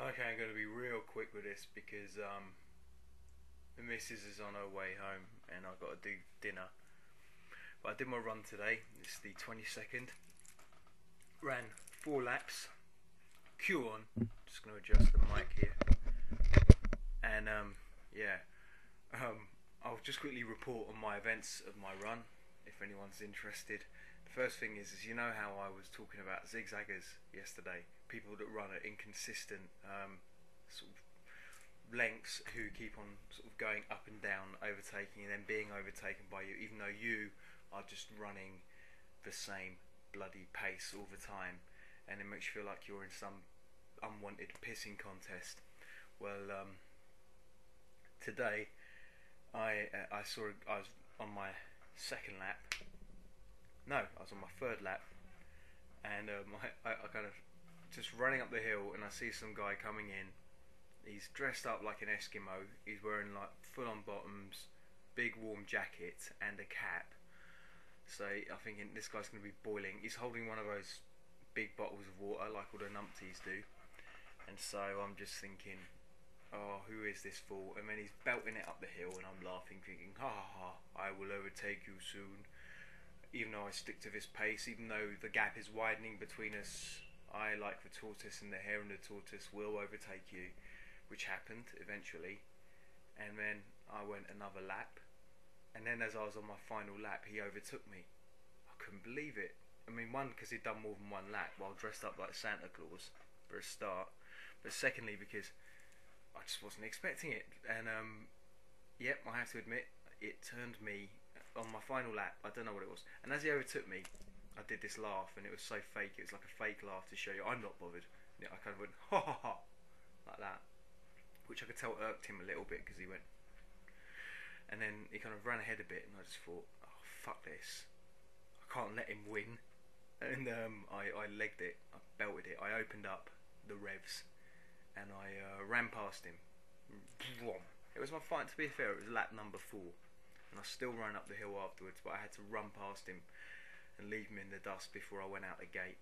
Okay, I'm going to be real quick with this because the missus is on her way home and I've got to do dinner. But I did my run today. It's the 22nd. Ran 4 laps. Q on. Just going to adjust the mic here. And yeah, I'll just quickly report on my events of my run if anyone's interested. The first thing is you know how I was talking about zigzaggers yesterday, people that run at inconsistent sort of lengths, who keep on sort of going up and down, overtaking and then being overtaken by you, even though you are just running the same bloody pace all the time, and it makes you feel like you're in some unwanted pissing contest. Well, today I saw I was on my second lap. No, I was on my third lap, and I kind of just running up the hill, and I see some guy coming in. He's dressed up like an Eskimo. He's wearing like full-on bottoms, big warm jacket, and a cap. So I'm thinking this guy's going to be boiling. He's holding one of those big bottles of water, like all the numpties do. And so I'm just thinking, oh, who is this fool? And then he's belting it up the hill, and I'm laughing, thinking, ha ha ha, I will overtake you soon. Even though I stick to this pace, even though the gap is widening between us, I, like the tortoise and the hare and the tortoise, will overtake you, which happened eventually. And then I went another lap, and then as I was on my final lap, he overtook me. I couldn't believe it. I mean, one, because he'd done more than one lap while dressed up like Santa Claus, for a start, but secondly because I just wasn't expecting it. And yep, I have to admit, it turned me on my final lap. I don't know what it was, and as he overtook me, I did this laugh, and it was so fake. It was like a fake laugh to show you I'm not bothered. You know, I kind of went ha ha ha like that, which I could tell irked him a little bit, because he went, and then he kind of ran ahead a bit, and I just thought, oh fuck this, I can't let him win. And I legged it, I belted it, I opened up the revs, and I ran past him. It was my fight. To be fair, it was lap number 4, and I still ran up the hill afterwards, but I had to run past him and leave him in the dust before I went out the gate.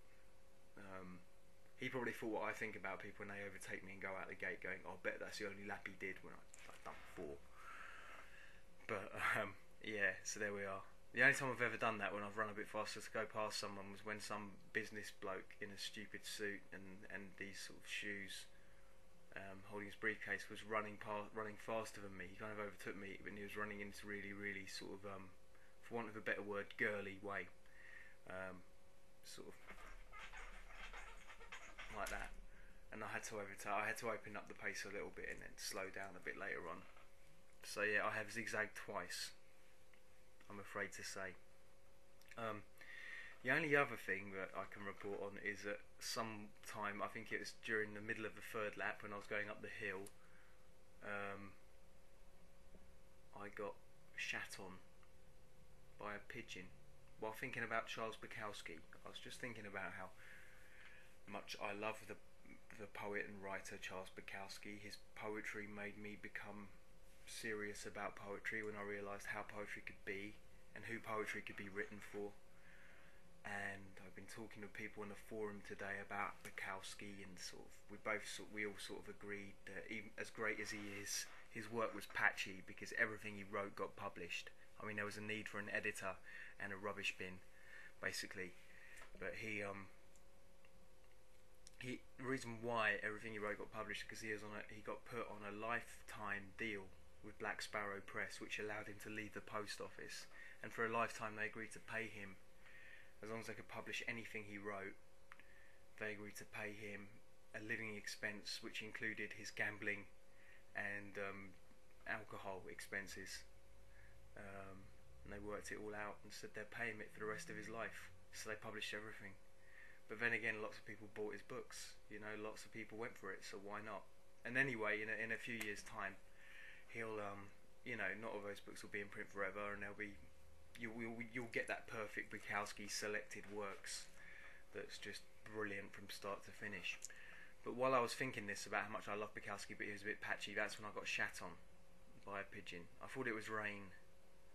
He probably thought what I think about people when they overtake me and go out the gate, going, oh, I bet that's the only lap he did, when I've done 4. But yeah, so there we are. The only time I've ever done that, when I've run a bit faster to go past someone, was when some business bloke in a stupid suit and these sort of shoes, holding his briefcase, was running faster than me. He kind of overtook me, but he was running in this really sort of, for want of a better word, girly way, sort of like that. And I had to open up the pace a little bit and then slow down a bit later on. So yeah, I have zigzagged twice, I'm afraid to say. The only other thing that I can report on is that sometime, I think it was during the middle of the third lap, when I was going up the hill, I got shat on by a pigeon while thinking about Charles Bukowski. I was just thinking about how much I love the poet and writer Charles Bukowski. His poetry made me become serious about poetry when I realised how poetry could be and who poetry could be written for. And I've been talking to people on the forum today about Bukowski, and we all sort of agreed that even as great as he is, his work was patchy because everything he wrote got published. I mean, there was a need for an editor and a rubbish bin, basically. But the reason why everything he wrote got published, because he got put on a lifetime deal with Black Sparrow Press, which allowed him to leave the post office, and for a lifetime they agreed to pay him. As long as they could publish anything he wrote, they agreed to pay him a living expense, which included his gambling and alcohol expenses. And they worked it all out and said they'd pay him it for the rest of his life. So they published everything. But then again, lots of people bought his books. You know, lots of people went for it, so why not? And anyway, in a few years' time, he'll, you know, not all those books will be in print forever, and they'll be, you'll get that perfect Bukowski selected works that's just brilliant from start to finish. But while I was thinking this about how much I love Bukowski, but he was a bit patchy, that's when I got shat on by a pigeon. I thought it was rain,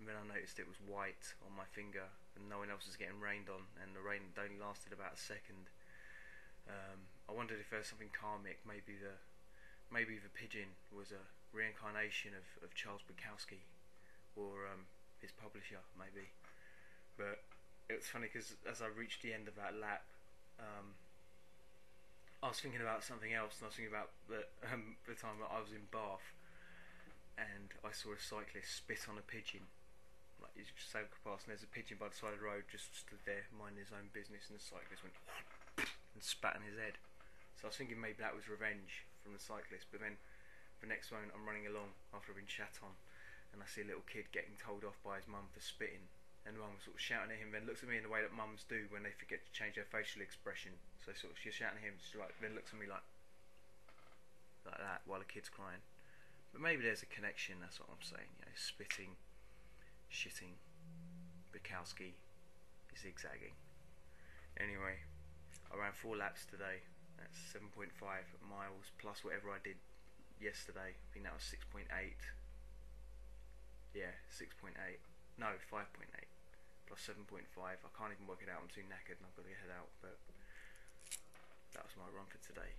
and then I noticed it was white on my finger, and no one else was getting rained on, and the rain only lasted about a second. I wondered if there was something karmic, maybe the maybe the pigeon was a reincarnation of Charles Bukowski, or his publisher, maybe. But it was funny because as I reached the end of that lap, I was thinking about something else, and I was thinking about the time that I was in Bath, and I saw a cyclist spit on a pigeon. Like, you just sailed past, and there's a pigeon by the side of the road, just stood there minding his own business, and the cyclist went and spat on his head. So I was thinking maybe that was revenge from the cyclist. But then the next moment, I'm running along after I've been shat on, and I see a little kid getting told off by his mum for spitting, and the mum was sort of shouting at him, then looks at me in the way that mums do when they forget to change their facial expression. So sort of she's shouting at him, she like then looks at me like that while the kid's crying. But maybe there's a connection. That's what I'm saying. You know, spitting, shitting, bukowski, zigzagging. Anyway, I ran 4 laps today. That's 7.5 miles plus whatever I did yesterday. I think that was 6.8. Yeah, 6.8. No, 5.8 plus 7.5. I can't even work it out. I'm too knackered and I've got to head out. But that was my run for today.